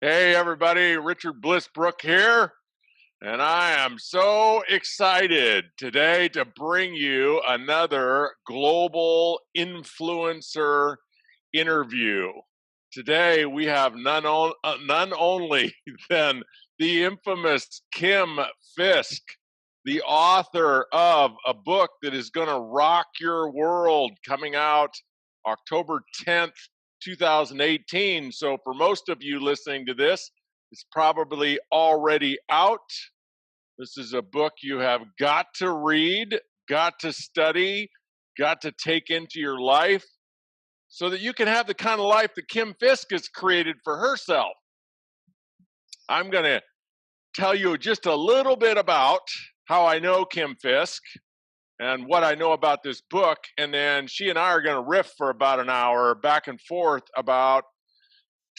Hey everybody, Richard Bliss Brooke here, and I am so excited today to bring you another global influencer interview. Today we have none only than the infamous Kim Fiske, the author of a book that is going to rock your world, coming out October 10th, 2018. So for most of you listening to this, it's probably already out. This is a book you have got to read, got to study, got to take into your life so that you can have the kind of life that Kim Fiske has created for herself. I'm going to tell you just a little bit about how I know Kim Fiske and what I know about this book, and then she and I are going to riff for about an hour back and forth about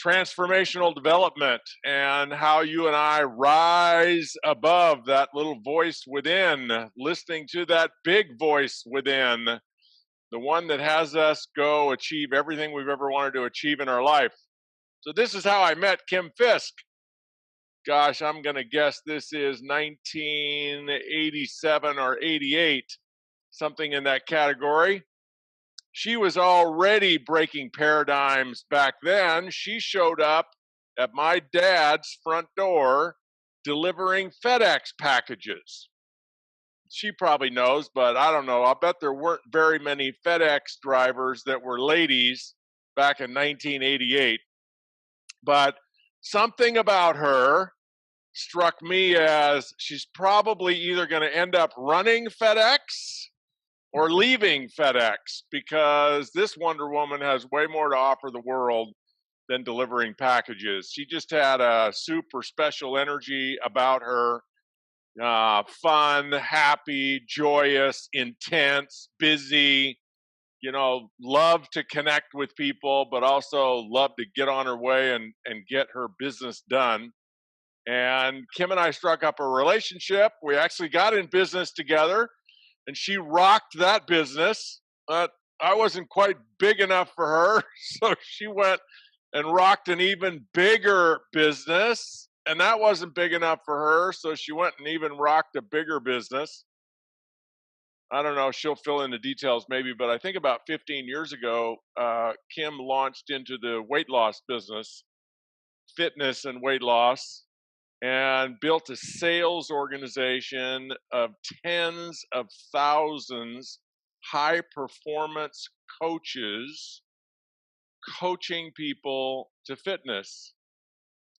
transformational development and how you and I rise above that little voice within, listening to that big voice within, the one that has us go achieve everything we've ever wanted to achieve in our life. So this is how I met Kim Fiske. Gosh, I'm going to guess this is 1987 or 88, something in that category. She was already breaking paradigms back then. She showed up at my dad's front door delivering FedEx packages. She probably knows, but I don't know. I bet there weren't very many FedEx drivers that were ladies back in 1988. But something about her struck me as she's probably either going to end up running FedEx or leaving FedEx, because this Wonder Woman has way more to offer the world than delivering packages. She just had a super special energy about her. Fun, happy, joyous, intense, busy, love to connect with people, but also love to get on her way and get her business done. And Kim and I struck up a relationship. We actually got in business together, and she rocked that business. But I wasn't quite big enough for her, so she went and rocked an even bigger business, and that wasn't big enough for her, so she went and even rocked a bigger business. I don't know, she'll fill in the details maybe, but I think about 15 years ago, Kim launched into the weight loss business, fitness and weight loss, and built a sales organization of tens of thousands high performance coaches coaching people to fitness.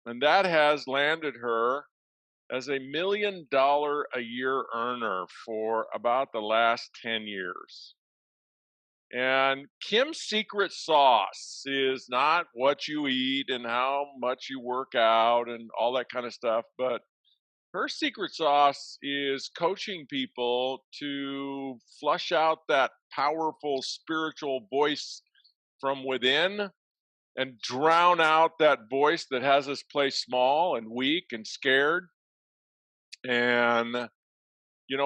And that has landed her as $1 million a year earner for about the last 10 years. And Kim's secret sauce is not what you eat and how much you work out and all that kind of stuff, but her secret sauce is coaching people to flush out that powerful spiritual voice from within and drown out that voice that has us play small and weak and scared. And,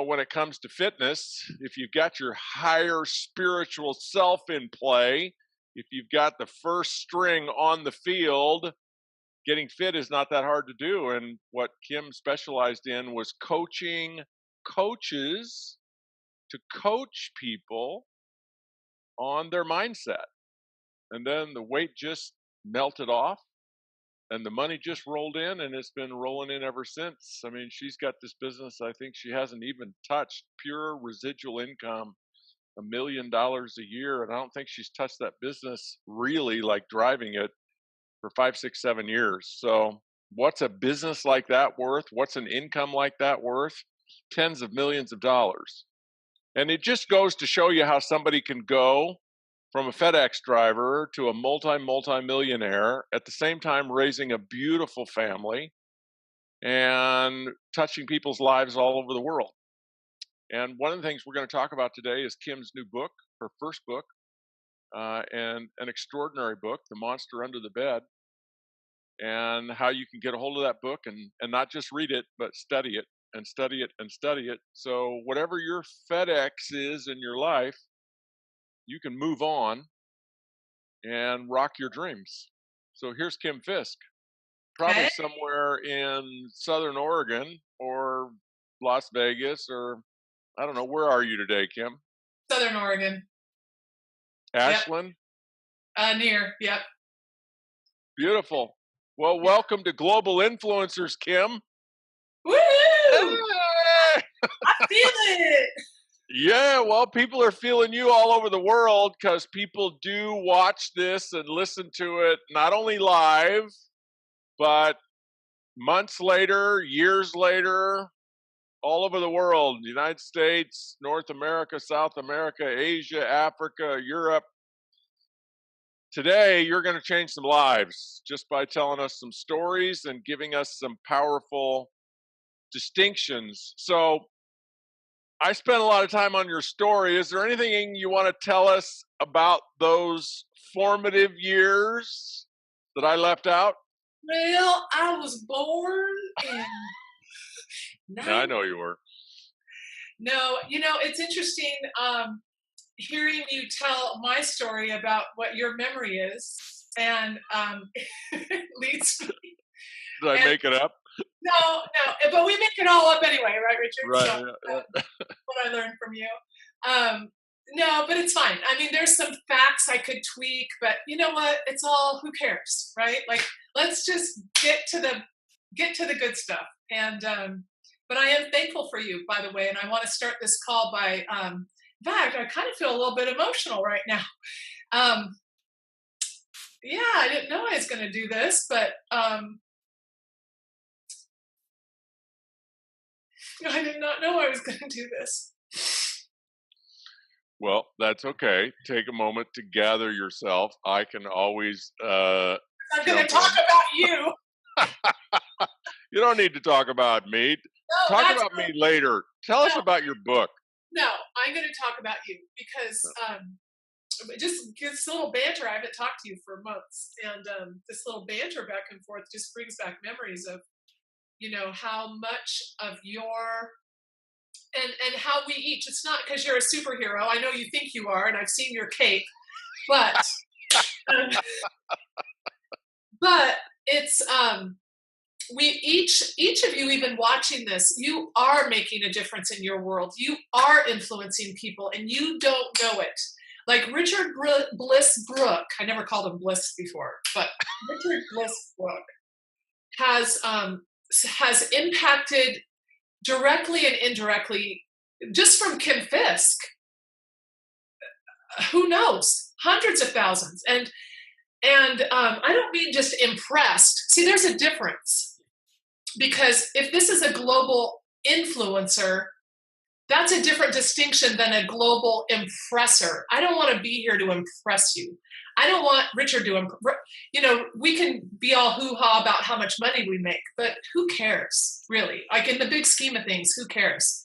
when it comes to fitness, if you've got your higher spiritual self in play, if you've got the first string on the field, getting fit is not that hard to do. And what Kim specialized in was coaching coaches to coach people on their mindset. And then the weight just melted off and the money just rolled in, and it's been rolling in ever since. I mean, she's got this business, I think she hasn't even touched pure residual income, $1 million a year. And I don't think she's touched that business really, like driving it, for 5, 6, 7 years. So what's a business like that worth? What's an income like that worth? Tens of millions of dollars. And it just goes to show you how somebody can go from a FedEx driver to a multi-millionaire at the same time raising a beautiful family and touching people's lives all over the world. And one of the things we're going to talk about today is Kim's new book, her first book, and an extraordinary book, The Monster Under the Bed, and how you can get a hold of that book and not just read it, but study it and study it and study it. So whatever your FedEx is in your life, you can move on and rock your dreams. So here's Kim Fiske. probably Okay. somewhere in Southern Oregon or Las Vegas, or I don't know. Where are you today, Kim? Southern Oregon. Yep. Ashland? Near. Yep. Beautiful. Well, Yeah. welcome to Global Influencers, Kim. Woohoo! Hey! I feel it. Yeah, well, people are feeling you all over the world because people do watch this and listen to it not only live, but months later, years later, all over the world, the United States, North America, South America, Asia, Africa, Europe. Today, you're going to change some lives just by telling us some stories and giving us some powerful distinctions. So, I spent a lot of time on your story. Is there anything you want to tell us about those formative years that I left out? Well, I was born in Yeah, I nine. know you were. No, it's interesting hearing you tell my story about what your memory is, and leads me. Did I And make it up? but we make it all up anyway, right, Richard? So Right. what I learned from you. No, but it's fine. I mean, there's some facts I could tweak, but you know what? It's all who cares, right? Like, let's just get to the good stuff. And but I am thankful for you, by the way, and I want to start this call by in fact, I kind of feel a little bit emotional right now. Um, yeah, I didn't know I was going to do this, but I did not know I was going to do this. Well, that's okay. Take a moment to gather yourself. I can always I'm going to jump talk in. about you. You don't need to talk about me. No, Talk that's about me later. Tell us no, about your book. no. I'm going to talk about you because just this little banter. I haven't talked to you for months, and this little banter back and forth just brings back memories of how much of your and how we each. It's not because you're a superhero. I know you think you are, and I've seen your cape, but um, but it's we each of you, even watching this, you are making a difference in your world. You are influencing people, and you don't know it. Like Richard Bliss Brooke, I never called him Bliss before, but Richard Bliss Brooke has impacted directly and indirectly, just from Kim Fiske, who knows, hundreds of thousands. And I don't mean just impressed. See, there's a difference, because if this is a global influencer, that's a different distinction than a global impressor. I don't want to be here to impress you. I don't want Richard to, we can be all hoo-ha about how much money we make, but who cares, really? Like, in the big scheme of things, who cares?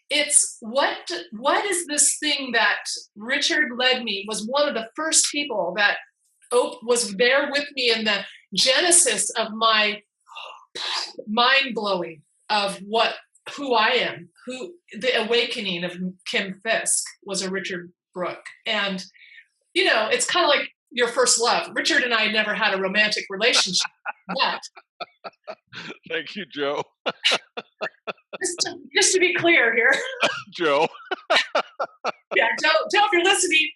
It's what is this thing that Richard led me, was one of the first people that was there with me in the genesis of my mind-blowing of who I am, the awakening of Kim Fiske was a Richard Brooke. And, it's kind of like your first love. Richard and I never had a romantic relationship, but Thank you, Joe. just to be clear here. Joe. Yeah, Joe, if you're listening,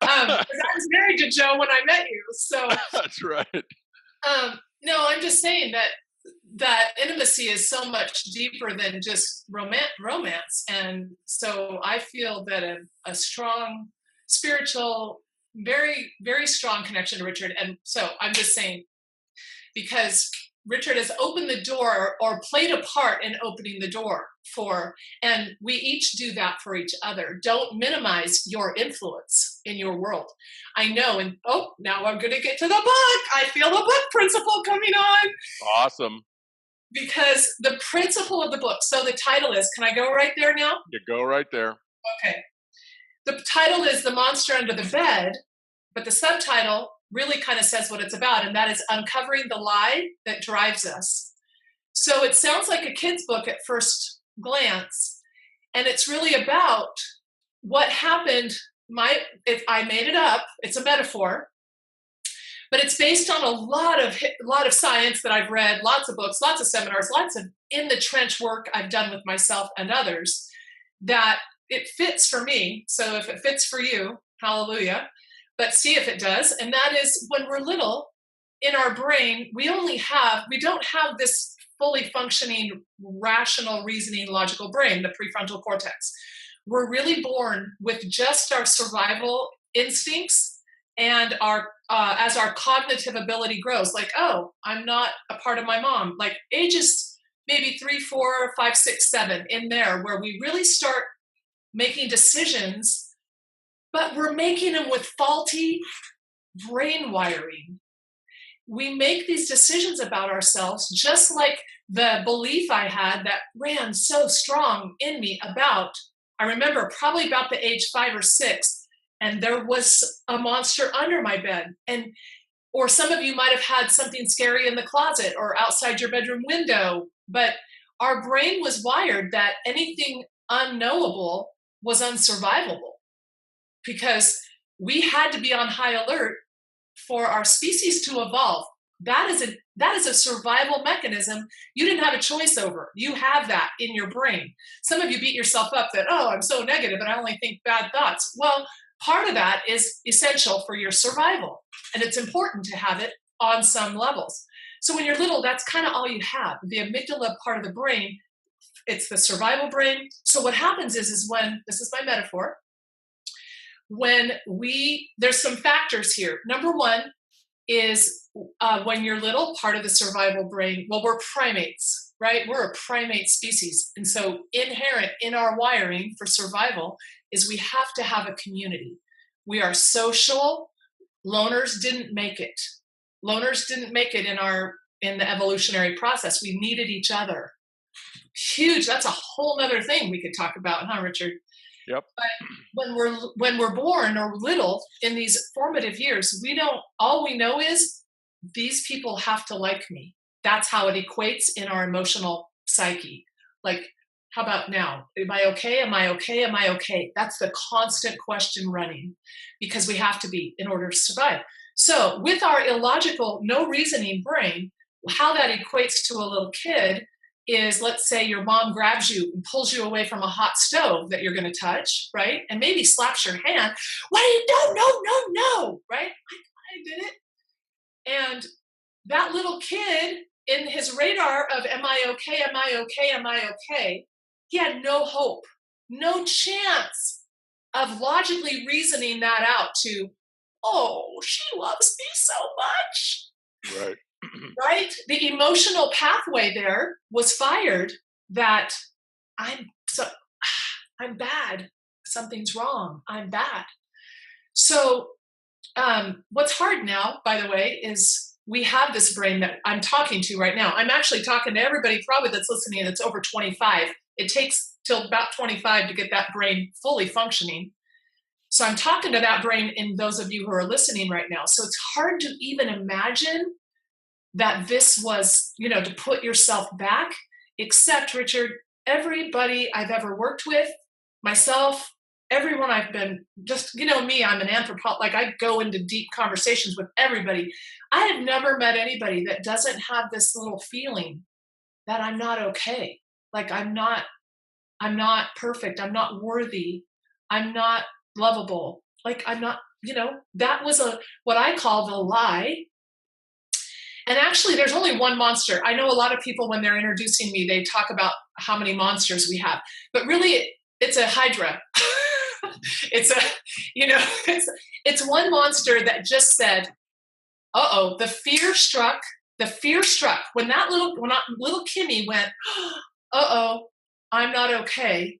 because I was married to Joe when I met you. So That's right. no, I'm just saying that intimacy is so much deeper than just romance. And so I feel that a strong spiritual, very, very strong connection to Richard. And so I'm just saying, because Richard has opened the door, or played a part in opening the door and we each do that for each other. Don't minimize your influence in your world. I know, and now I'm going to get to the book. I feel the book principle coming on. Awesome. Because the principle of the book, so the title is, can I go right there now? You go right there. Okay. The title is The Monster Under the Bed, but the subtitle really kind of says what it's about, and that is uncovering the lie that drives us. So it sounds like a kid's book at first glance, and it's really about what happened. If I made it up, it's a metaphor, But it's based on a lot of science that I've read, lots of books, lots of seminars, lots of in the trench work I've done with myself and others, that it fits for me. So if it fits for you, hallelujah. But see if it does. And that is, when we're little, in our brain, we don't have this fully functioning, rational, reasoning, logical brain, the prefrontal cortex. We're really born with just our survival instincts and our as our cognitive ability grows, like, oh, I'm not a part of my mom, like ages maybe 3, 4, 5, 6, 7, in there, where we really start making decisions, but we're making them with faulty brain wiring. We make these decisions about ourselves, just like the belief I had that ran so strong in me about, I remember probably about the age 5 or 6, and there was a monster under my bed. Or some of you might have had something scary in the closet or outside your bedroom window, but our brain was wired that anything unknowable was unsurvivable, because we had to be on high alert for our species to evolve. That is a survival mechanism you didn't have a choice over. You have that in your brain. Some of you beat yourself up that, oh, I'm so negative and I only think bad thoughts. Well, part of that is essential for your survival, and it's important to have it on some levels. So when you're little, that's kind of all you have. The amygdala part of the brain, it's the survival brain. So what happens is when, this is my metaphor, when there's some factors here. Number one is when you're little, part of the survival brain, well, we're primates, right? We're a primate species. And so inherent in our wiring for survival is we have to have a community. We are social. Loners didn't make it. Loners didn't make it in the evolutionary process. We needed each other. Huge. That's a whole other thing we could talk about, huh, Richard? Yep. But when we're born or little, in these formative years, all we know is these people have to like me. That's how it equates in our emotional psyche. Like, how about now? Am I okay? Am I okay? Am I okay? That's the constant question running, because we have to be in order to survive. So with our illogical, no reasoning brain, how that equates to a little kid is, let's say your mom grabs you and pulls you away from a hot stove that you're going to touch, right? And maybe slaps your hand. What do you do? No, right? I did it. And that little kid, in his radar of, am I okay? Am I okay? Am I okay? He had no hope, no chance of logically reasoning that out to, oh, she loves me so much. Right. Right? The emotional pathway there was fired that I'm bad. Something's wrong. I'm bad. So what's hard now, by the way, is we have this brain that I'm talking to right now. I'm actually talking to everybody probably that's listening that's over 25. It takes till about 25 to get that brain fully functioning. So I'm talking to that brain in those of you who are listening right now. So it's hard to even imagine that this was, to put yourself back, except, Richard, everybody I've ever worked with, myself, everyone I've been, just, me, I'm an anthropologist, like I go into deep conversations with everybody. I have never met anybody that doesn't have this little feeling that I'm not okay. Like I'm not perfect. I'm not worthy. I'm not lovable. Like I'm not, that was what I call the lie. And actually, there's only one monster. I know a lot of people, when they're introducing me, they talk about how many monsters we have. But really, it's a hydra. It's one monster that just said, uh-oh, the fear struck. When little Kimmy went, uh-oh, I'm not okay,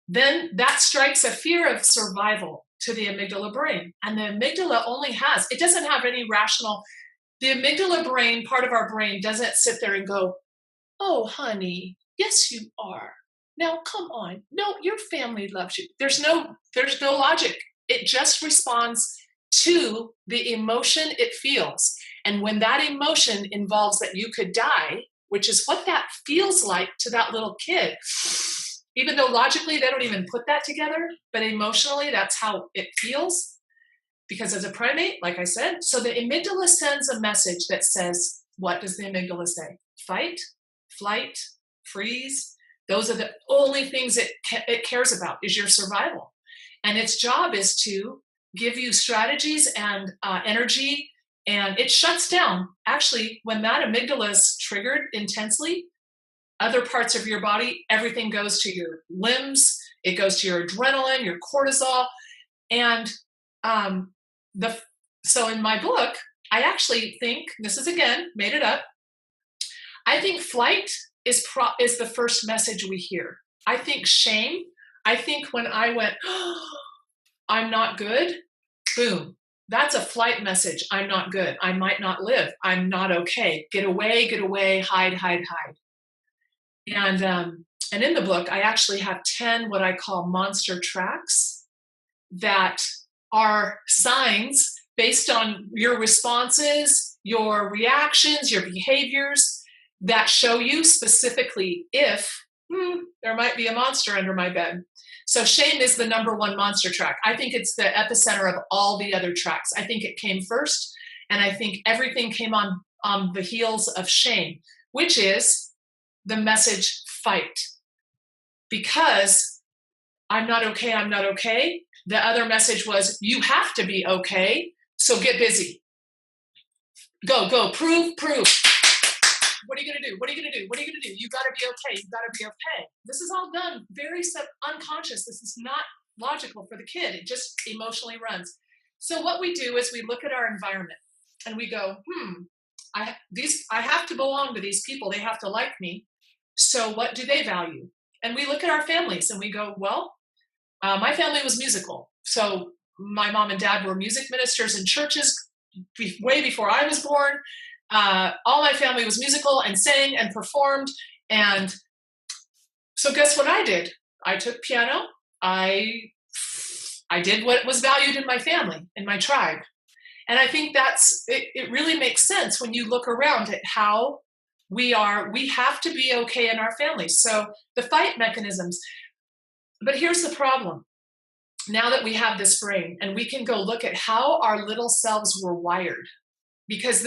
then that strikes a fear of survival to the amygdala brain. And the amygdala it doesn't have any rational. The amygdala brain, part of our brain, doesn't sit there and go, oh, honey, yes, you are. Now, come on. No, your family loves you. There's no logic. It just responds to the emotion it feels. And when that emotion involves that you could die, which is what that feels like to that little kid, even though logically they don't even put that together, but emotionally that's how it feels. because as a primate, like I said, so the amygdala sends a message that says, what does the amygdala say? Fight, flight, freeze. Those are the only things it cares about, is your survival. And its job is to give you strategies and energy, and it shuts down. Actually, when that amygdala is triggered intensely, other parts of your body, everything goes to your limbs, it goes to your adrenaline, your cortisol. And so in my book, I actually think, this is again, made it up, I think flight is the first message we hear. I think shame, I think when I went, oh, I'm not good, boom, that's a flight message. I'm not good. I might not live. I'm not okay. Get away, hide, hide, hide. And in the book, I actually have 10 what I call monster tracks that are signs based on your responses, your reactions, your behaviors that show you specifically if there might be a monster under my bed. So shame is the number one monster track. I think it's the epicenter of all the other tracks. I think it came first, and I think everything came on the heels of shame, which is the message fight. Because I'm not okay, I'm not okay. The other message was, you have to be okay, so get busy. Go, prove. What are you going to do? What are you going to do? What are you going to do? You got to be okay. You got to be okay. This is all done very unconscious. This is not logical for the kid. It just emotionally runs. So what we do is we look at our environment and we go, I have to belong to these people. They have to like me. So what do they value? And we look at our families and we go, well, my family was musical. So my mom and dad were music ministers in churches way before I was born. All my family was musical and sang and performed. And so guess what I did? I took piano. I did what was valued in my family, in my tribe. And I think it really makes sense when you look around at how we have to be okay in our families. So the fight mechanisms. But here's the problem. Now that we have this brain and we can go look at how our little selves were wired, because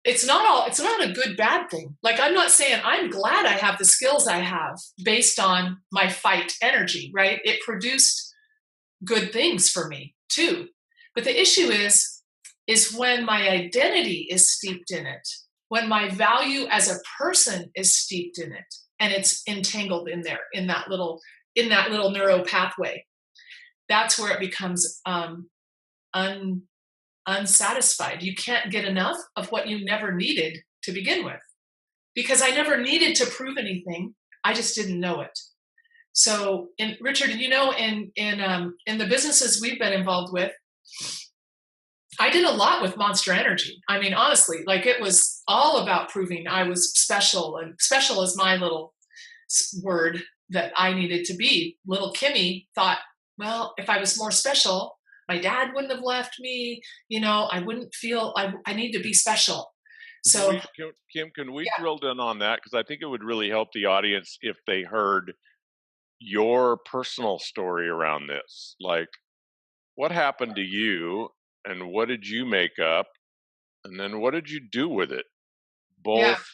it's not a good, bad thing. Like, I'm not saying I'm glad I have the skills I have based on my fight energy, right? It produced good things for me too. But the issue is when my identity is steeped in it, when my value as a person is steeped in it, and it's entangled in there, in that little neuro pathway, that's where it becomes unsatisfied. You can't get enough of what you never needed to begin with, because I never needed to prove anything. I just didn't know it. So, Richard, in the businesses we've been involved with, I did a lot with monster energy. I mean, honestly, like, it was all about proving I was special, and special is my little word that I needed to be. Little Kimmy thought, well, if I was more special, my dad wouldn't have left me. I wouldn't feel I need to be special. So, Kim, can we drill down on that? Because I think it would really help the audience if they heard your personal story around this. Like, what happened to you, and what did you make up, and then what did you do with it? Both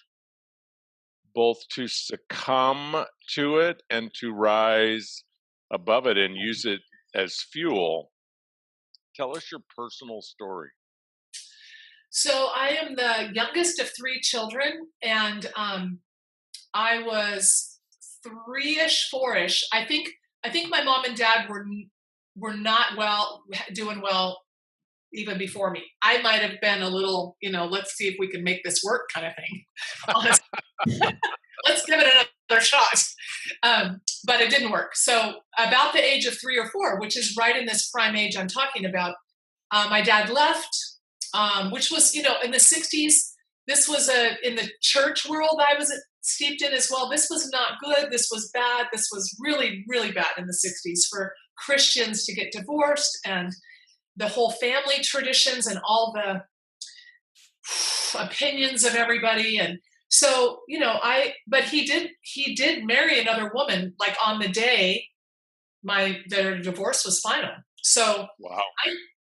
to succumb to it and to rise above it and use it as fuel. Tell us your personal story. So I am the youngest of 3 children, and I was 3-ish, 4-ish. I think my mom and dad were not doing well even before me. I might have been a little, let's see if we can make this work kind of thing. Honestly. Let's give it another shot. But it didn't work. So about the age of 3 or 4, which is right in this prime age I'm talking about, my dad left, which was, in the 60s. This was in the church world I was steeped in as well. This was not good. This was bad. This was really, really bad in the 60s for Christians to get divorced, and the whole family traditions and all the opinions of everybody. And so, but he did marry another woman, like on the day their divorce was final. So Wow.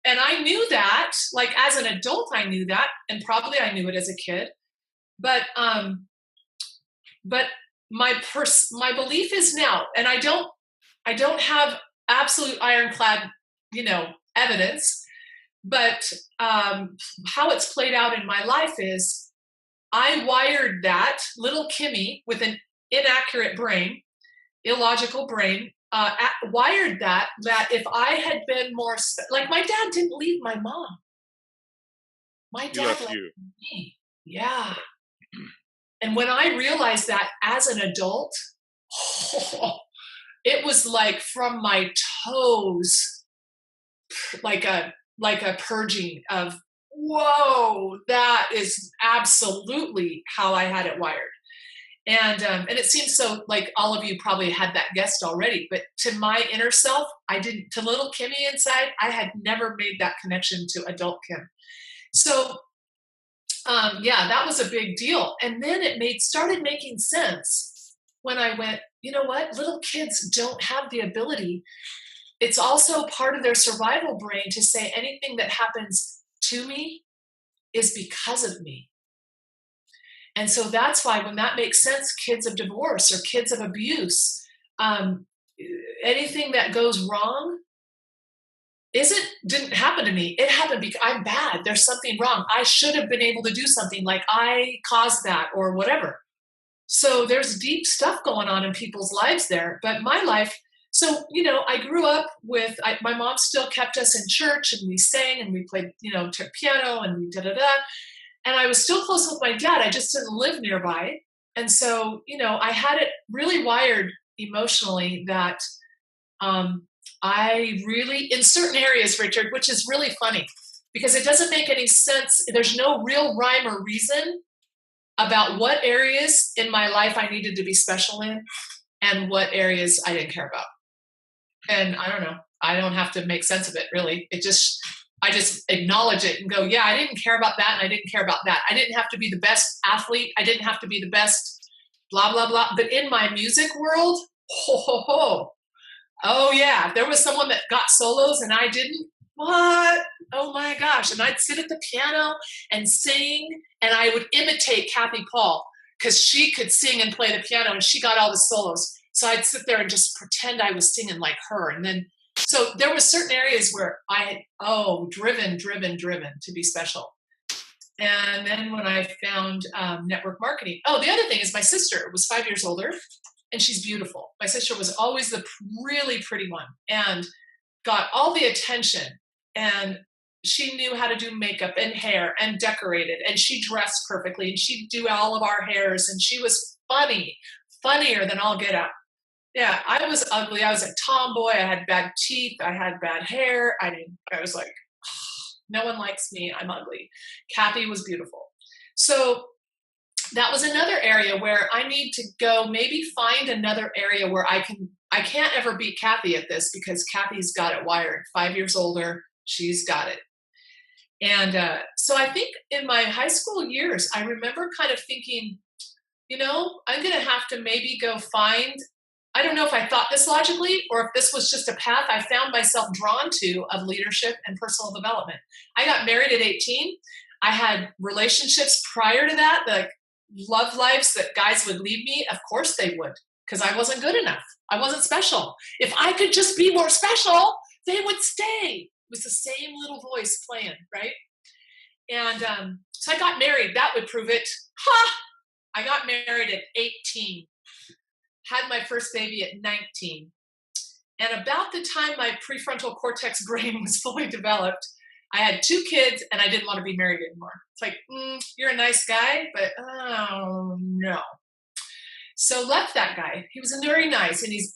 I knew that, like as an adult, I knew that, and probably I knew it as a kid. But but my belief is now, and I don't have absolute ironclad, evidence, but how it's played out in my life is I wired that little Kimmy with an inaccurate brain, illogical brain, wired that if I had been more like my dad didn't leave my mom. My He dad left left you. me. Yeah. And when I realized that as an adult, it was like from my toes, like a purging of, whoa, that is absolutely how I had it wired. And it seems so like all of you probably had that guessed already, but to my inner self, I didn't. To little Kimmy inside, I had never made that connection to adult Kim. So yeah, that was a big deal. And then it started making sense when I went, you know what? Little kids don't have the ability. It's also part of their survival brain to say anything that happens to me is because of me. And so that's why when that makes sense, kids of divorce or kids of abuse, um, anything that goes wrong didn't happen to me. It happened because I'm bad. There's something wrong. I should have been able to do something, like I caused that or whatever. So there's deep stuff going on in people's lives there. But my life, so, I grew up with, my mom still kept us in church, and we sang and we played, piano, and we da-da-da. And I was still close with my dad. I just didn't live nearby. And so, I had it really wired emotionally that I really, in certain areas, Richard, which is really funny because it doesn't make any sense. There's no real rhyme or reason about what areas in my life I needed to be special in and what areas I didn't care about. And I don't know. I don't have to make sense of it, really. I just acknowledge it and go, yeah, I didn't care about that, and I didn't care about that. I didn't have to be the best athlete. I didn't have to be the best blah, blah, blah. But in my music world, oh yeah, there was someone that got solos and I didn't. What? Oh my gosh. And I'd sit at the piano and sing, and I would imitate Kathy Paul because she could sing and play the piano and she got all the solos. So I'd sit there and just pretend I was singing like her. And then, so there was certain areas where I had, driven to be special. And then when I found network marketing, the other thing is my sister was 5 years older, and she's beautiful. My sister was always the really pretty one and got all the attention. And she knew how to do makeup and hair and decorated, and she dressed perfectly, and she'd do all of our hairs, and she was funnier than all get out. Yeah, I was ugly. I was a tomboy. I had bad teeth. I had bad hair. I was like, no one likes me. I'm ugly. Kathy was beautiful. So that was another area where I need to go, maybe find another area where I can't ever beat Kathy at this because Kathy's got it wired. 5 years older, she's got it. And so I think in my high school years, I remember kind of thinking, I'm going to have to maybe go find, I don't know if I thought this logically or if this was just a path I found myself drawn to of leadership and personal development. I got married at 18. I had relationships prior to that, like love lives that guys would leave me. Of course they would, because I wasn't good enough. I wasn't special. If I could just be more special, they would stay. It was the same little voice playing, right? And so I got married. That would prove it. I got married at 18. Had my first baby at 19. And about the time my prefrontal cortex brain was fully developed, I had 2 kids and I didn't want to be married anymore. It's like, you're a nice guy, but oh no. So left that guy. He was very nice, and he's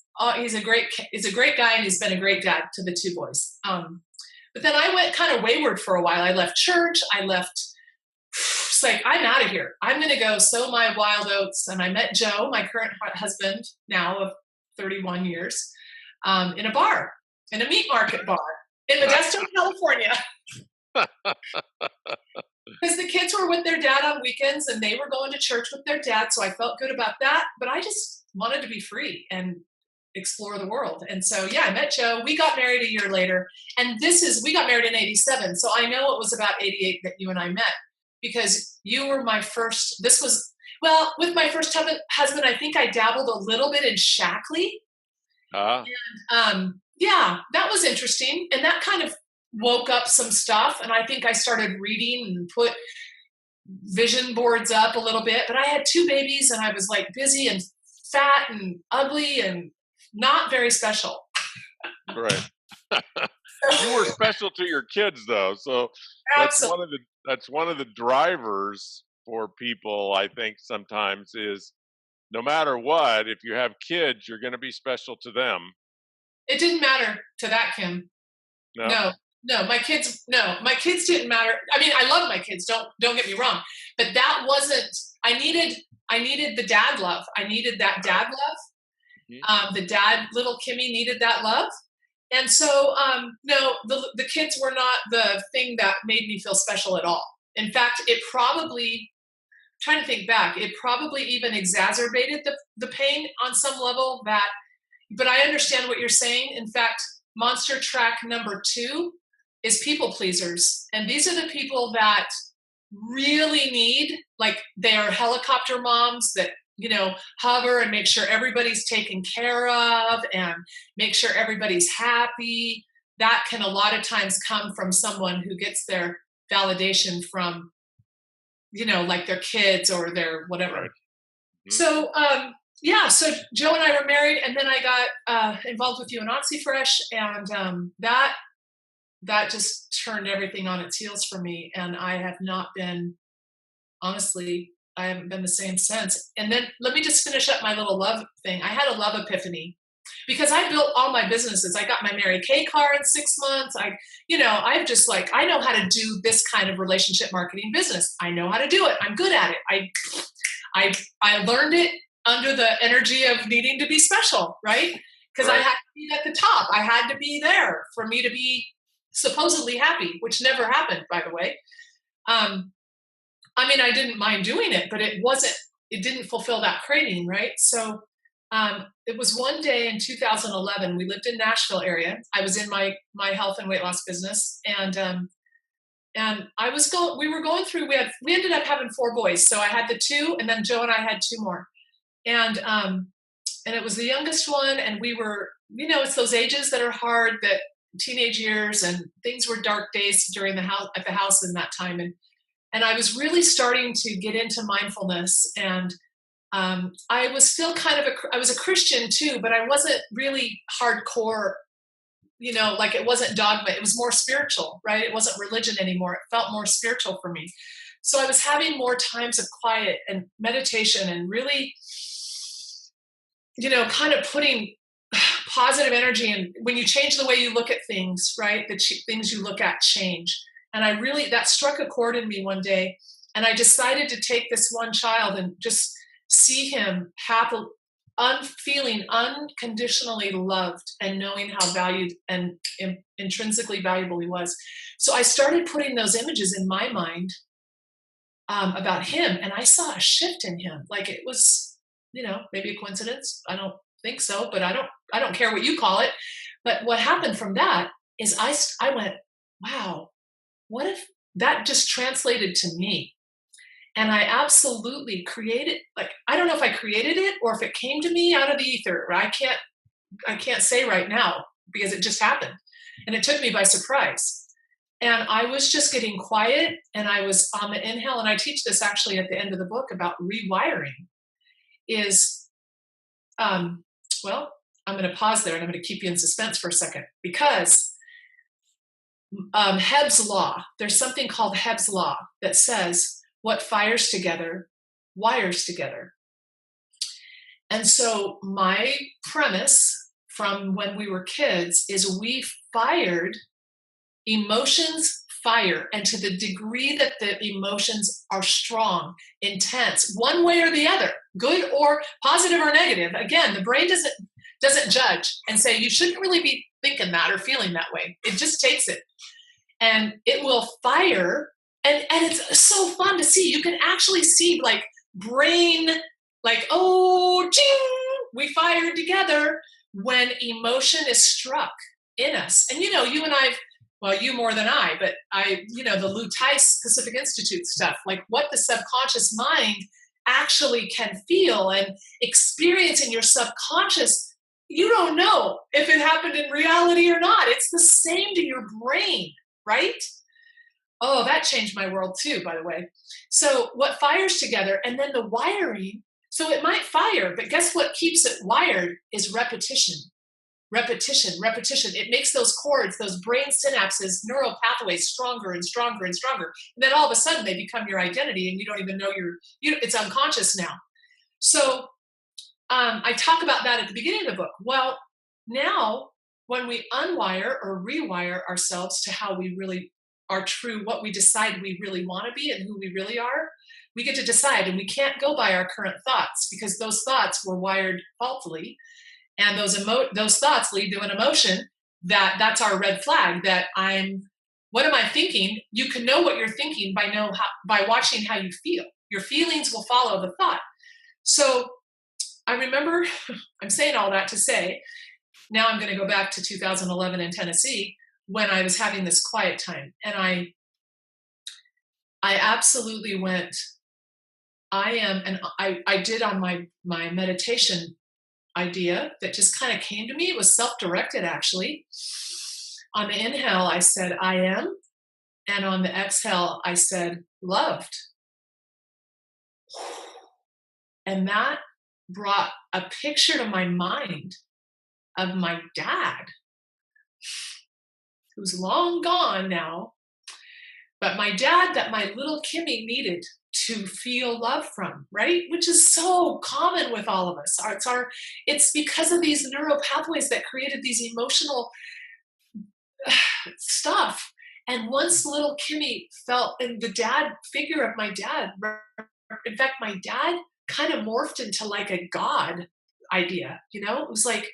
a great guy, and he's been a great dad to the 2 boys. But then I went kind of wayward for a while. I left church. It's like, I'm out of here. I'm going to go sow my wild oats. And I met Joe, my current husband now of 31 years, in a bar, in a meat market bar in Modesto, California. Because the kids were with their dad on weekends and they were going to church with their dad. So I felt good about that. But I just wanted to be free. And explore the world. And so, yeah, I met Joe. We got married a year later. And we got married in 87. So I know it was about 88 that you and I met, because you were my first, with my first husband, I think I dabbled a little bit in Shackley. Yeah, that was interesting. And that kind of woke up some stuff. And I think I started reading and put vision boards up a little bit. But I had 2 babies and I was like busy and fat and ugly and not very special. Right. You were special to your kids, though. So that's one of the drivers for people, I think, sometimes, is no matter what, if you have kids, you're going to be special to them. It didn't matter to that, Kim. No, my kids didn't matter. I mean, I love my kids. Don't get me wrong, but that wasn't. I needed the dad love. I needed that dad love. Mm-hmm. The dad, little Kimmy, needed that love. And so, no, the kids were not the thing that made me feel special at all. In fact, trying to think back, it probably even exacerbated the pain on some level. But I understand what you're saying. In fact, monster track number 2 is people pleasers. And these are the people that really need, like, they are helicopter moms that, hover and make sure everybody's taken care of and make sure everybody's happy. That can a lot of times come from someone who gets their validation from, like their kids or their whatever. Right. Mm-hmm. So, so Joe and I were married, and then I got involved with you in OxyFresh, and that just turned everything on its heels for me. And I have not been, honestly, I haven't been the same since. And then let me just finish up my little love thing. I had a love epiphany because I built all my businesses. I got my Mary Kay car in 6 months. I know how to do this kind of relationship marketing business. I know how to do it. I'm good at it. I learned it under the energy of needing to be special, right? Because I had to be at the top. I had to be there for me to be supposedly happy, which never happened, by the way. I mean, I didn't mind doing it, but it didn't fulfill that craving, right? So it was one day in 2011, we lived in Nashville area. I was in my health and weight loss business, and we were going through, we ended up having 4 boys. So I had the 2, and then Joe and I had 2 more. And it was the youngest one, and we were, it's those ages that are hard, that teenage years, and things were dark days at the house in that time. And I was really starting to get into mindfulness, and I was still I was a Christian too, but I wasn't really hardcore, like it wasn't dogma. It was more spiritual, right? It wasn't religion anymore. It felt more spiritual for me. So I was having more times of quiet and meditation, and really, kind of putting positive energy. And when you change the way you look at things, right, the things you look at change. And that struck a chord in me one day. And I decided to take this one child and just see him feeling unconditionally loved, and knowing how valued and intrinsically valuable he was. So I started putting those images in my mind about him, and I saw a shift in him. Like, it was, maybe a coincidence. I don't think so, but I don't care what you call it. But what happened from that is I went, wow, what if that just translated to me? And I absolutely created, I don't know if I created it or if it came to me out of the ether. I can't say right now, because it just happened, and it took me by surprise. And I was just getting quiet, and I was on the inhale. And I teach this actually at the end of the book about rewiring. I'm going to pause there, and I'm going to keep you in suspense for a second, because Hebb's law, there's something called Hebb's law that says what fires together wires together. And so my premise from when we were kids is emotions fire, and to the degree that the emotions are strong, intense, one way or the other, good or positive or negative. Again, the brain doesn't judge and say you shouldn't really be thinking that or feeling that way. It just takes it, and it will fire. And it's so fun to see. You can actually see brain, oh, ching, we fired together. when emotion is struck in us. And, you and I, well, you more than I, but the Lou Tice Pacific Institute stuff, like what the subconscious mind actually can feel and experience in your subconscious, you don't know if it happened in reality or not. It's the same to your brain, right? Oh, that changed my world too, by the way. So what fires together, and then the wiring, so it might fire, but guess what keeps it wired is repetition. Repetition, repetition. It makes those cords, those brain synapses, neural pathways stronger and stronger and stronger. And then all of a sudden they become your identity and you don't even know it's unconscious now. So I talk about that at the beginning of the book. Well, now when we unwire or rewire ourselves to how we really are true, what we decide we really want to be and who we really are, we get to decide, and we can't go by our current thoughts because those thoughts were wired faultily. And those thoughts lead to an emotion that's our red flag that what am I thinking? You can know what you're thinking by watching how you feel. Your feelings will follow the thought. So I remember, I'm saying all that to say, now I'm going to go back to 2011 in Tennessee when I was having this quiet time. And I absolutely went, I did on my meditation idea that just kind of came to me. It was self-directed, actually. On the inhale, I said, I am. And on the exhale, I said, loved. And that brought a picture to my mind of my dad, who's long gone now, but my dad that my little Kimmy needed to feel love from, right? Which is so common with all of us. It's because of these neural pathways that created these emotional stuff. And once little Kimmy felt, and the dad figure of my dad, in fact, my dad kind of morphed into like a God idea, It was like,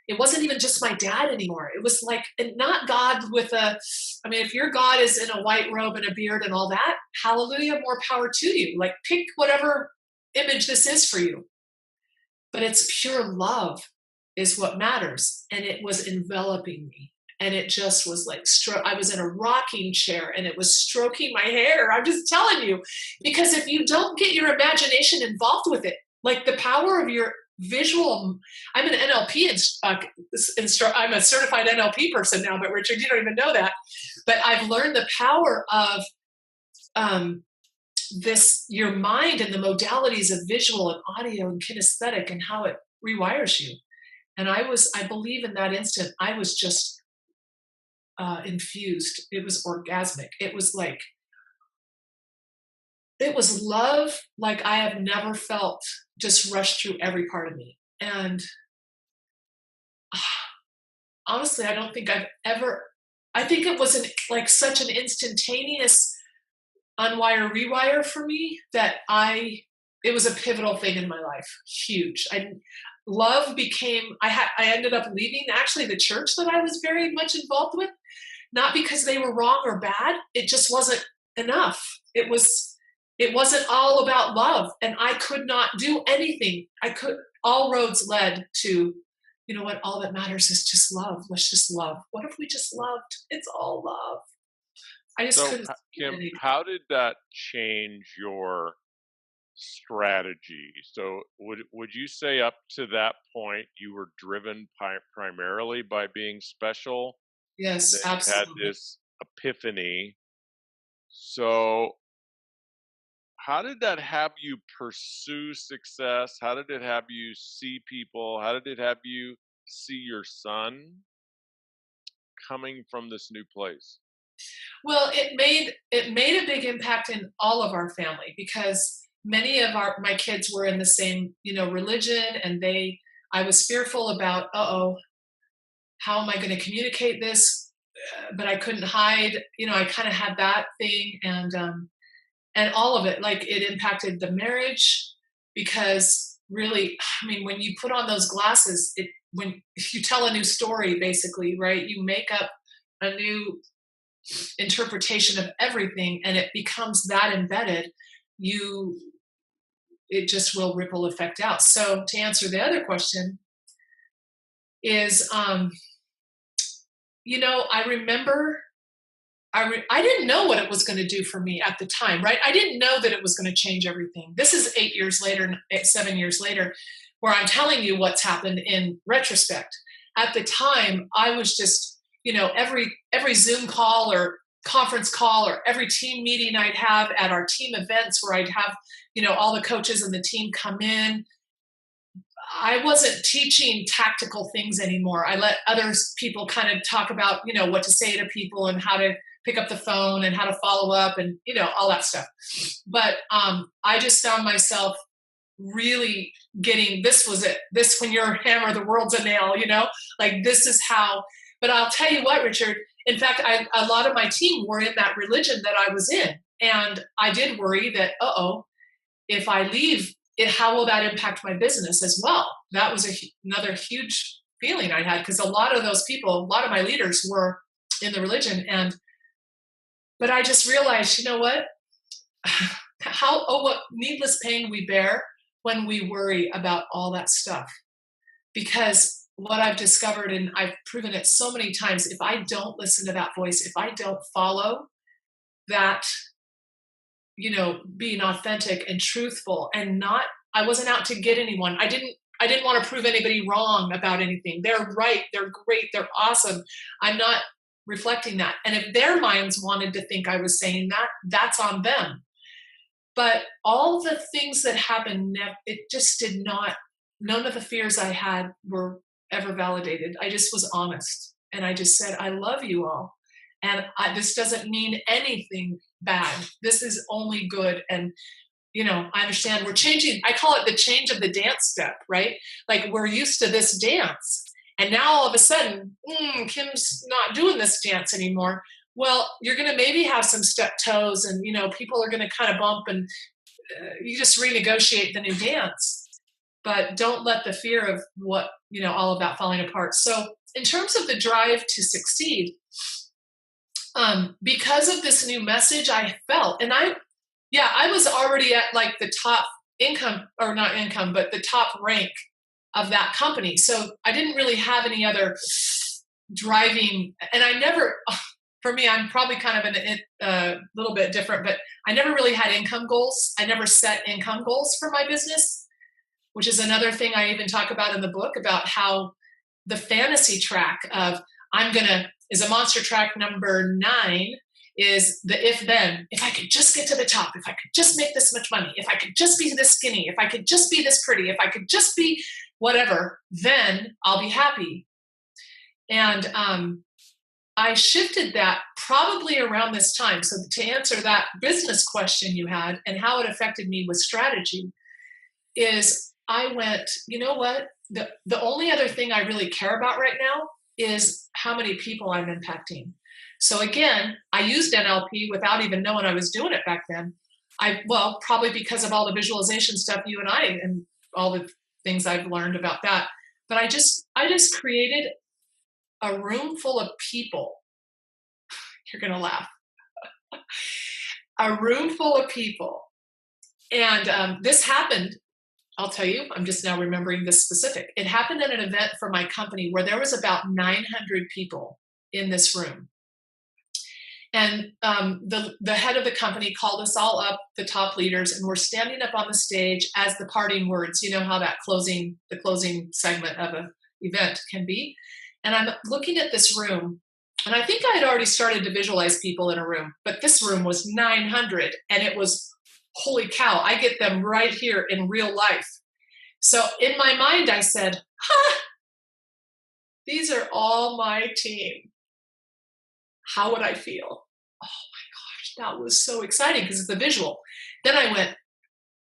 it wasn't even just my dad anymore. It was like, and not God if your God is in a white robe and a beard and all that, hallelujah, more power to you. Like pick whatever image this is for you. But it's pure love is what matters. And it was enveloping me. And it just was like, I was in a rocking chair and it was stroking my hair. I'm just telling you, because if you don't get your imagination involved with it, like the power of your visual, I'm an NLP I'm a certified NLP person now, but Richard, you don't even know that. But I've learned the power of your mind and the modalities of visual and audio and kinesthetic and how it rewires you. And I believe in that instant, I was just infused. It was orgasmic. It was love like I have never felt, just rushed through every part of me. And honestly, I don't think I think it was such an instantaneous unwire, rewire for me that it was a pivotal thing in my life. Huge. Love became, I ended up leaving actually the church that I was very much involved with, not because they were wrong or bad. It just wasn't enough. It wasn't all about love, and I could not do anything. All roads led to, you know what, all that matters is just love. Let's just love. What if we just loved? It's all love. I just couldn't. Kim, how did that change your strategy? So would you say up to that point you were driven primarily by being special? Yes, absolutely. You had this epiphany. So how did that have you pursue success? How did it have you see people? How did it have you see your son coming from this new place? Well, it made a big impact in all of our family because many of my kids were in the same, religion, and I was fearful about, how am I going to communicate this? But I couldn't hide, I kind of had that thing, and all of it, it impacted the marriage because really, when you put on those glasses, when you tell a new story, basically, right, you make up a new interpretation of everything and it becomes that embedded, it just will ripple effect out. So to answer the other question, is, I remember I didn't know what it was going to do for me at the time, right? I didn't know that it was going to change everything. This is 8 years later, 7 years later, where I'm telling you what's happened in retrospect. At the time, I was just, every Zoom call or conference call or every team meeting I'd have at our team events where I'd have, all the coaches and the team come in. I wasn't teaching tactical things anymore. I let other people kind of talk about, what to say to people and how to pick up the phone and how to follow up and, all that stuff. But I just found myself really getting, this was it. This, when you're a hammer, the world's a nail, like this is how. But I'll tell you what, Richard, in fact, a lot of my team were in that religion that I was in. And I did worry that, if I leave, how will that impact my business as well? That was another huge feeling I had, because a lot of those people, a lot of my leaders were in the religion. But I just realized, what? What needless pain we bear when we worry about all that stuff. Because what I've discovered, and I've proven it so many times, if I don't listen to that voice, if I don't follow that, being authentic and truthful and I wasn't out to get anyone. I didn't want to prove anybody wrong about anything. They're right. They're great. They're awesome. I'm not reflecting that. And if their minds wanted to think I was saying that, that's on them. But all the things that happened, it just did not, none of the fears I had were ever validated. I just was honest. And I just said, I love you all. And this doesn't mean anything bad. This is only good. And, I understand we're changing. I call it the change of the dance step, right? Like we're used to this dance. And now all of a sudden, Kim's not doing this dance anymore. Well, you're going to maybe have some step toes and, people are going to kind of bump and you just renegotiate the new dance. But don't let the fear of what, all of that falling apart. So in terms of the drive to succeed, because of this new message I felt, and I was already at like the top but the top rank of that company. So I didn't really have any other driving, and I never, for me, I'm probably kind of a little bit different, but I never really had income goals. I never set income goals for my business, which is another thing I even talk about in the book, about how the fantasy track of is a monster track number 9 is the if-then. If I could just get to the top, if I could just make this much money, if I could just be this skinny, if I could just be this pretty, if I could just be whatever, then I'll be happy. And I shifted that probably around this time. So to answer that business question you had and how it affected me with strategy is I went, you know what? The only other thing I really care about right now is how many people I'm impacting. So again, I used NLP without even knowing I was doing it back then. Probably because of all the visualization stuff you and I, and all the things I've learned about that. But I just created a room full of people. You're going to laugh. A room full of people. And this happened, I'll tell you, I'm just now remembering this specific. It happened at an event for my company where there was about 900 people in this room. And the head of the company called us all up, the top leaders, and we're standing up on the stage as the parting words. You know how the closing segment of an event can be. And I'm looking at this room, and I think I had already started to visualize people in a room, but this room was 900, and it was, holy cow, I get them right here in real life. So in my mind, I said, these are all my team. How would I feel? Oh my gosh, that was so exciting because it's the visual. Then I went,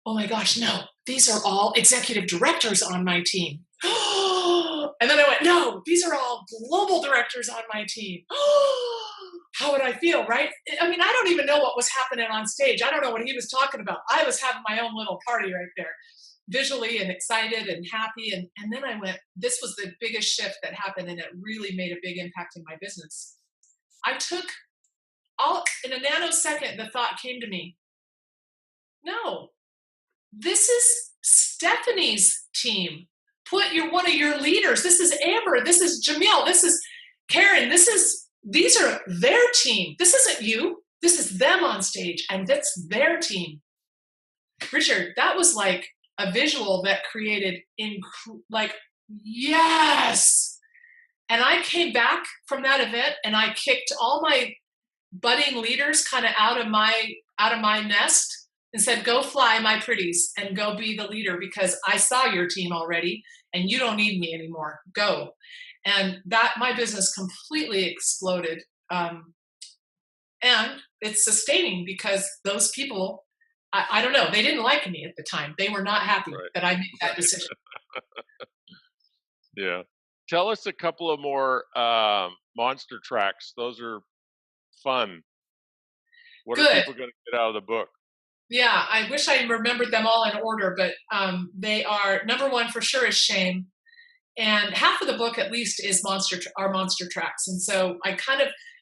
oh my gosh, no, these are all executive directors on my team. And then I went, no, these are all global directors on my team. How would I feel, right? I mean, I don't even know what was happening on stage. I don't know what he was talking about. I was having my own little party right there, visually and excited and happy. And then I went, this was the biggest shift that happened, and it really made a big impact in my business. I took in a nanosecond, the thought came to me, no, this is Stephanie's team. put one of your leaders. This is Amber. This is Jamil. This is Karen. These are their team. This isn't you. This is them on stage, and that's their team. Richard, that was like a visual that created yes. And I came back from that event and I kicked all my budding leaders kind of out of my nest and said, go fly, my pretties, and go be the leader, because I saw your team already and you don't need me anymore. Go. And that my business completely exploded. And it's sustaining because those people, I don't know, they didn't like me at the time. They were not happy that I made that decision. Yeah. Tell us a couple of more monster tracks. Those are fun. What are people going to get out of the book? Yeah, I wish I remembered them all in order, but they are, number one for sure is shame. And half of the book at least is monster tracks. And so I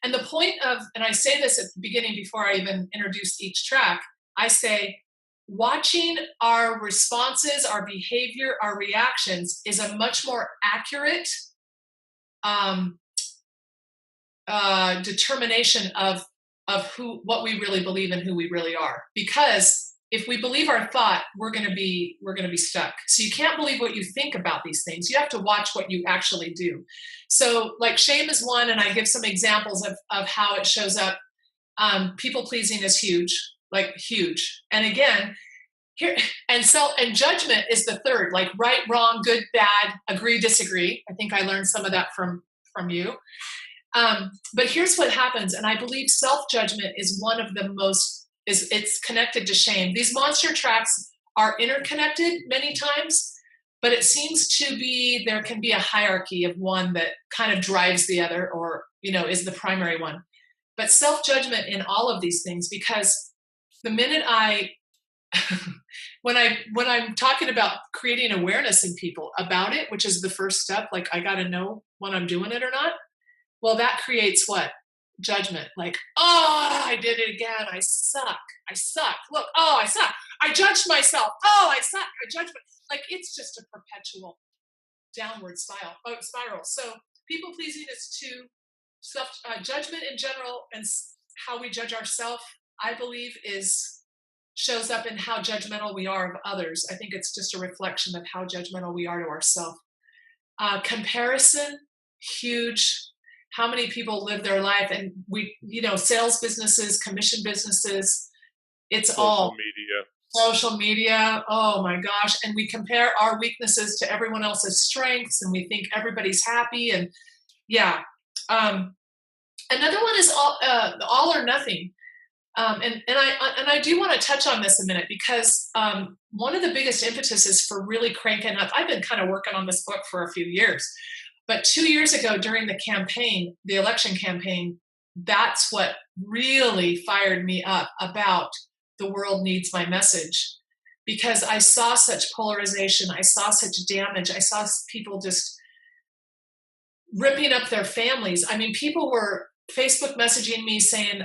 and the point of, and I say this at the beginning before I even introduce each track, I say, watching our responses, our behavior, our reactions is a much more accurate determination of what we really believe and who we really are. Because if we believe our thought, we're going to be stuck. So you can't believe what you think about these things. You have to watch what you actually do. So like shame is one, and I give some examples of how it shows up. People pleasing is huge, like huge. And again, here and judgment is the third, like right, wrong, good, bad, agree, disagree. I think I learned some of that from you. But here's what happens, and I believe self-judgment is one of the most. It's connected to shame. These monster tracks are interconnected many times, but it seems to be there can be a hierarchy of one that kind of drives the other, or is the primary one. But self-judgment in all of these things, because the minute when I'm talking about creating awareness in people about it, which is the first step, like I got to know when I'm doing it or not. Well, that creates what? Judgment. Like, oh, I did it again. I suck. Look, oh, I suck. I judged myself. Oh, I suck. I judged like it's just a perpetual downward spiral. So people pleasing is two. Self judgment in general and how we judge ourselves, I believe, shows up in how judgmental we are of others. I think it's just a reflection of how judgmental we are to ourselves. Comparison, huge. How many people live their life, and sales businesses, commission businesses, it's social media. Oh my gosh. And we compare our weaknesses to everyone else's strengths, and we think everybody's happy. And yeah. Another one is all or nothing. And I do want to touch on this a minute, because one of the biggest impetuses for really cranking up, I've been kind of working on this book for a few years. But 2 years ago, during the election campaign, that's what really fired me up about the world needs my message. Because I saw such polarization, I saw such damage, I saw people just ripping up their families. I mean, people were Facebook messaging me saying,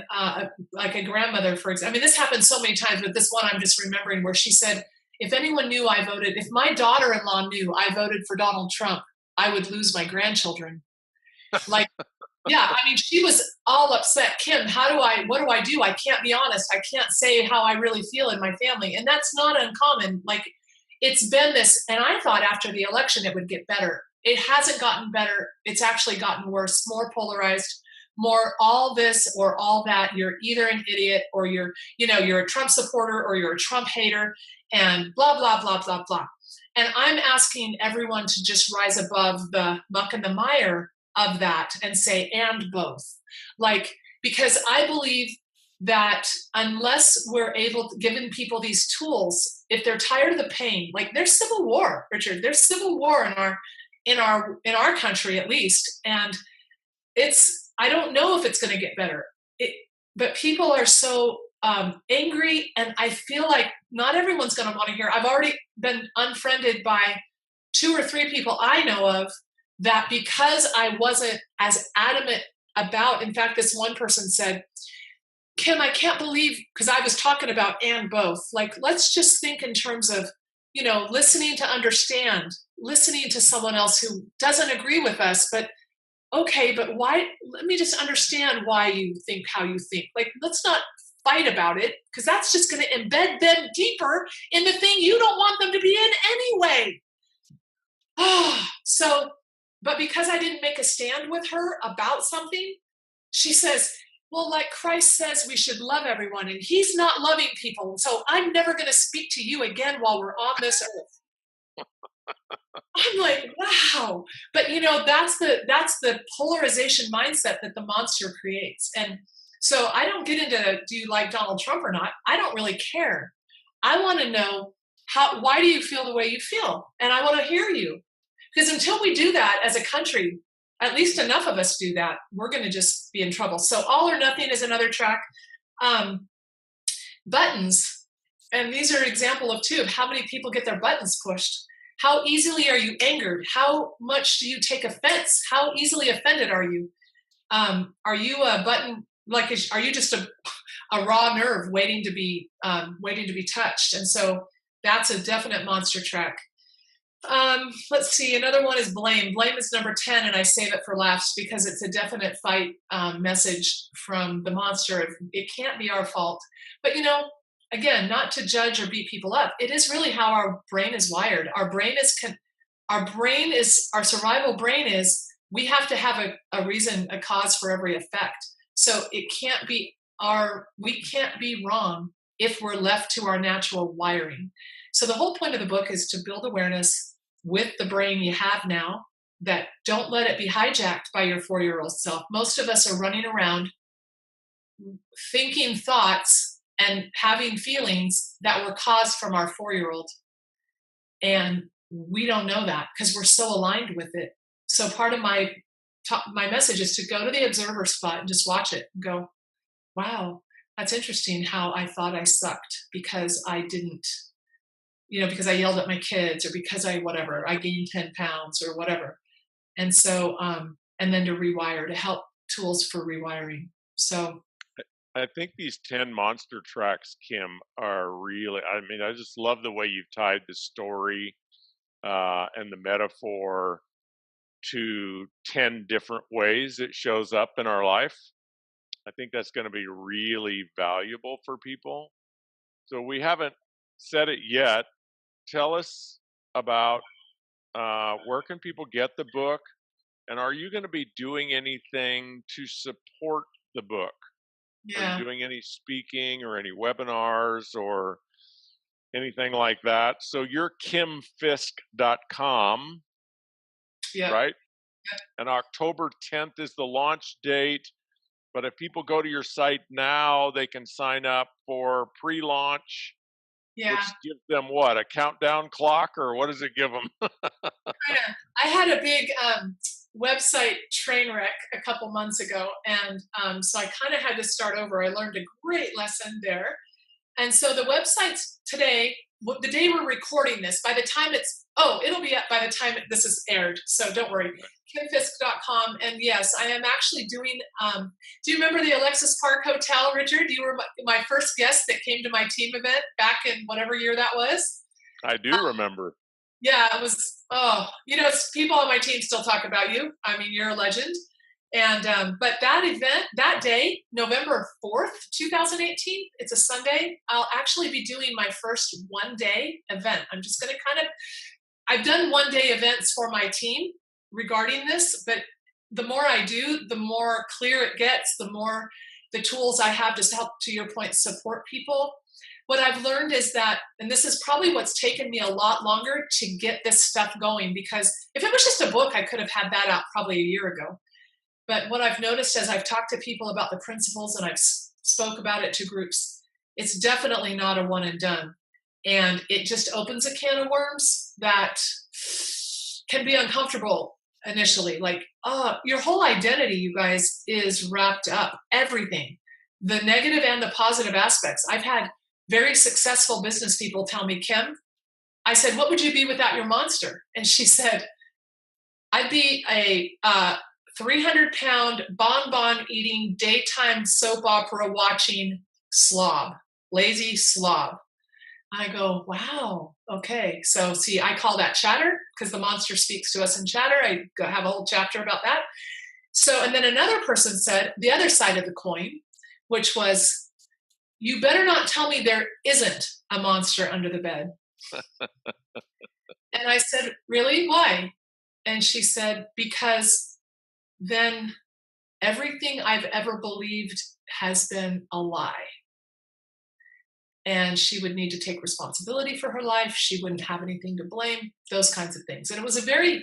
like a grandmother, for example. I mean, this happened so many times, but this one I'm just remembering, where she said, if anyone knew if my daughter-in-law knew I voted for Donald Trump, I would lose my grandchildren. Like, yeah, I mean, she was all upset. Kim, what do I do? I can't be honest. I can't say how I really feel in my family. And that's not uncommon. Like, it's been this, and I thought after the election it would get better. It hasn't gotten better. It's actually gotten worse, more polarized, more all this or all that. You're either an idiot or you're a Trump supporter or you're a Trump hater, and blah, blah, blah, blah, blah. And I'm asking everyone to just rise above the muck and the mire of that and say, and both. Like, because I believe that unless we're giving people these tools, if they're tired of the pain, like there's civil war, Richard, there's civil war in our country at least. And I don't know if it's going to get better, but people are so angry, and I feel like not everyone's going to want to hear. I've already been unfriended by 2 or 3 people I know of, that because I wasn't as adamant about. In fact, this one person said, Kim, I can't believe, because I was talking about and both. Like, let's just think in terms of, listening to understand, listening to someone else who doesn't agree with us, but okay, but why? Let me just understand why you think how you think. Like, let's not fight about it, because that's just going to embed them deeper in the thing you don't want them to be in anyway. But because I didn't make a stand with her about something, she says, well, like Christ says we should love everyone, and he's not loving people. So I'm never going to speak to you again while we're on this earth. I'm like, wow. But that's the polarization mindset that the monster creates. And so I don't get into, do you like Donald Trump or not? I don't really care. I want to know why do you feel the way you feel? And I want to hear you. Because until we do that as a country, at least enough of us do that, we're going to just be in trouble. So all or nothing is another track. Buttons. And these are an example of two of how many people get their buttons pushed. How easily are you angered? How much do you take offense? How easily offended are you? Are you a button, like, are you just a raw nerve waiting to be touched? And so that's a definite monster track. Let's see. Another one is blame. Blame is number 10, and I save it for last because it's a definite fight message from the monster. It can't be our fault. But again, not to judge or beat people up. It is really how our brain is wired. Our survival brain is, we have to have a reason, a cause for every effect. So we can't be wrong if we're left to our natural wiring. So the whole point of the book is to build awareness with the brain you have now, that don't let it be hijacked by your 4-year-old self. Most of us are running around thinking thoughts and having feelings that were caused from our 4-year-old. And we don't know that because we're so aligned with it. So part of my message is to go to the observer spot and just watch it and go, wow, that's interesting how I thought I sucked because I didn't, because I yelled at my kids, or because I gained 10 pounds or whatever. And so, and then to rewire, to help tools for rewiring. So I think these 10 monster tracks, Kim, are really, I just love the way you've tied the story and the metaphor to 10 different ways it shows up in our life. I think that's going to be really valuable for people. So we haven't said it yet. Tell us about where can people get the book, and are you going to be doing anything to support the book? Yeah. Are you doing any speaking or any webinars or anything like that? So you're kimfiske.com, right? Yeah. And October 10th is the launch date. But if people go to your site now, they can sign up for pre-launch, which gives them what, a countdown clock, or what does it give them? I had a big website train wreck a couple months ago, and so I kind of had to start over. I learned a great lesson there. And so the website's today, the day we're recording this, by the time it'll be up by the time this is aired, so don't worry. kimfiske.com. And yes, I am actually doing, do you remember the Alexis Park Hotel, Richard? You were my first guest that came to my team event back in whatever year that was. I do remember. Yeah, it was, people on my team still talk about you. I mean, you're a legend. And, but that event, that day, November 4th, 2018, it's a Sunday, I'll actually be doing my first one-day event. I'm just going to I've done one-day events for my team regarding this, but the more I do, the more clear it gets, the more the tools I have to help, to your point, support people. What I've learned is that, and this is probably what's taken me a lot longer to get this stuff going, because if it was just a book, I could have had that out probably a year ago. But what I've noticed as I've talked to people about the principles and I've spoke about it to groups, it's definitely not a one and done. And it just opens a can of worms that can be uncomfortable initially. Like, your whole identity, you guys, is wrapped up. Everything, the negative and the positive aspects. I've had very successful business people tell me, Kim, I said, what would you be without your monster? And she said, I'd be a 300-pound bonbon eating, daytime soap opera watching slob, lazy slob. I go, wow, okay. So see, I call that chatter because the monster speaks to us in chatter. Have a whole chapter about that. So, and then another person said the other side of the coin, which was, you better not tell me there isn't a monster under the bed. And I said, really? Why? And she said, because then everything I've ever believed has been a lie. And she would need to take responsibility for her life. She wouldn't have anything to blame, those kinds of things. And it was a very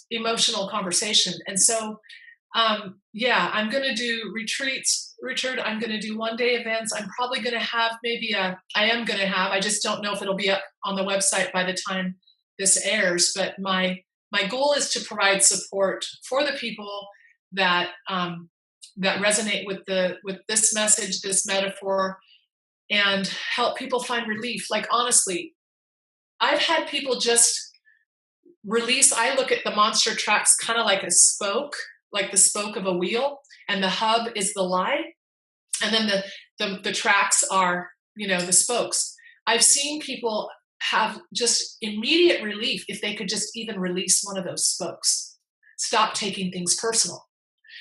emotional conversation. And so, yeah, I'm going to do retreats, Richard. I'm going to do one-day events. I'm probably going to have I just don't know if it'll be up on the website by the time this airs. But my goal is to provide support for the people that that resonate with this message, this metaphor, and help people find relief. Like, honestly, I've had people just release. I look at the monster tracks kind of like a spoke, like the spoke of a wheel, and the hub is the lie, and then the tracks are, the spokes. I've seen people have just immediate relief if they could just even release one of those spokes. Stop taking things personal.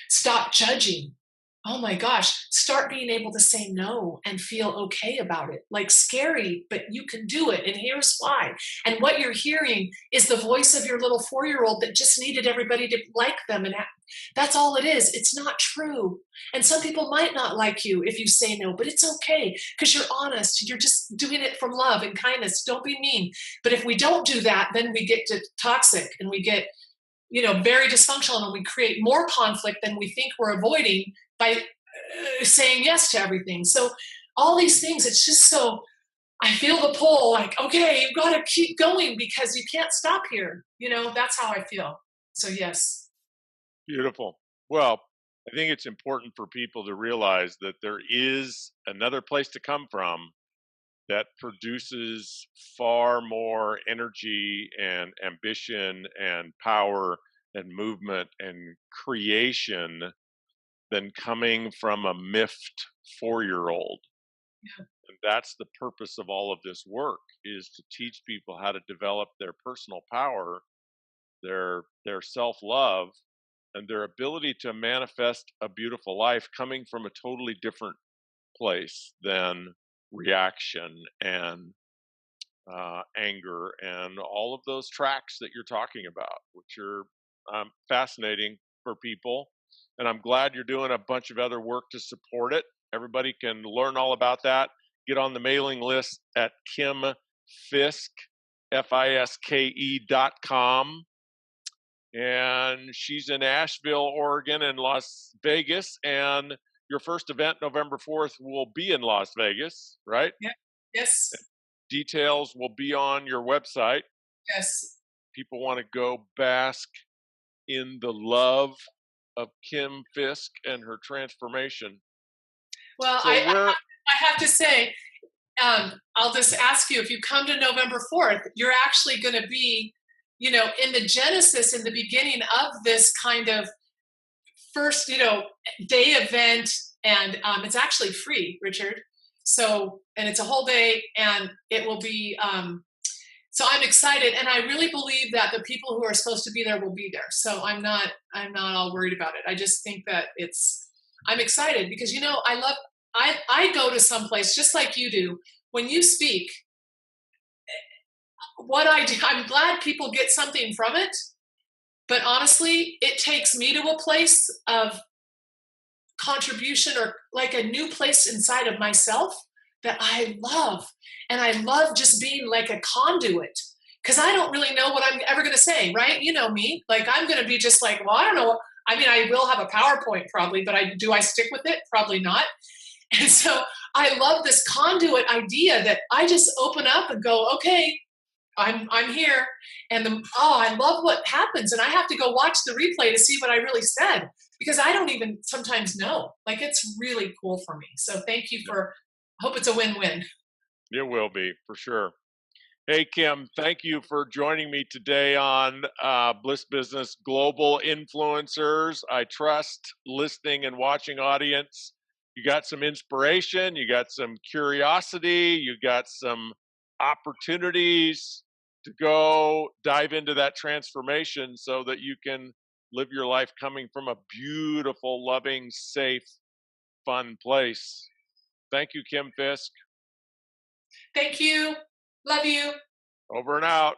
Stop judging. Oh my gosh, start being able to say no and feel okay about it. Like, scary, but you can do it. And here's why. And what you're hearing is the voice of your little 4-year-old that just needed everybody to like them. And that's all it is. It's not true. And some people might not like you if you say no, but it's okay because you're honest. You're just doing it from love and kindness. Don't be mean. But if we don't do that, then we get to toxic and we get, very dysfunctional, and we create more conflict than we think we're avoiding by saying yes to everything. So all these things, it's just so, I feel the pull, like, okay, you've got to keep going because you can't stop here. That's how I feel. So yes. Beautiful. Well, I think it's important for people to realize that there is another place to come from that produces far more energy and ambition and power and movement and creation than coming from a miffed 4-year-old. Yeah. And that's the purpose of all of this work, is to teach people how to develop their personal power, their self-love, and their ability to manifest a beautiful life coming from a totally different place than reaction and anger and all of those tracks that you're talking about, which are fascinating for people. And I'm glad you're doing a bunch of other work to support it. Everybody can learn all about that. Get on the mailing list at Kim Fiske, FISKE.com. And she's in Asheville, Oregon, and Las Vegas. And your first event, November 4th, will be in Las Vegas, right? Yeah. Yes. Details will be on your website. Yes. People want to go bask in the love of Kim Fiske and her transformation. Well, So I have to say, I'll just ask you, if you come to November 4th, you're actually going to be, in the genesis, in the beginning of this kind of first, day event. And it's actually free, Richard. So, and it's a whole day, and it will be, so I'm excited, and I really believe that the people who are supposed to be there will be there. So I'm not all worried about it. I just think that I'm excited because, I go to some place just like you do. When you speak, what I do, I'm glad people get something from it, but honestly, it takes me to a place of contribution, or like a new place inside of myself that I love. And I love just being like a conduit, because I don't really know what I'm ever going to say, right? You know me, like, I'm going to be just like, well, I don't know. I mean, I will have a PowerPoint probably, but do I stick with it? Probably not. And so I love this conduit idea that I just open up and go, okay, I'm here. And I love what happens. And I have to go watch the replay to see what I really said, because I don't even sometimes know. Like, it's really cool for me. So thank you I hope it's a win-win. It will be, for sure. Hey, Kim, thank you for joining me today on Bliss Business Global Influencers. I trust listening and watching audience, you got some inspiration, you got some curiosity, you got some opportunities to go dive into that transformation so that you can live your life coming from a beautiful, loving, safe, fun place. Thank you, Kim Fiske. Thank you. Love you. Over and out.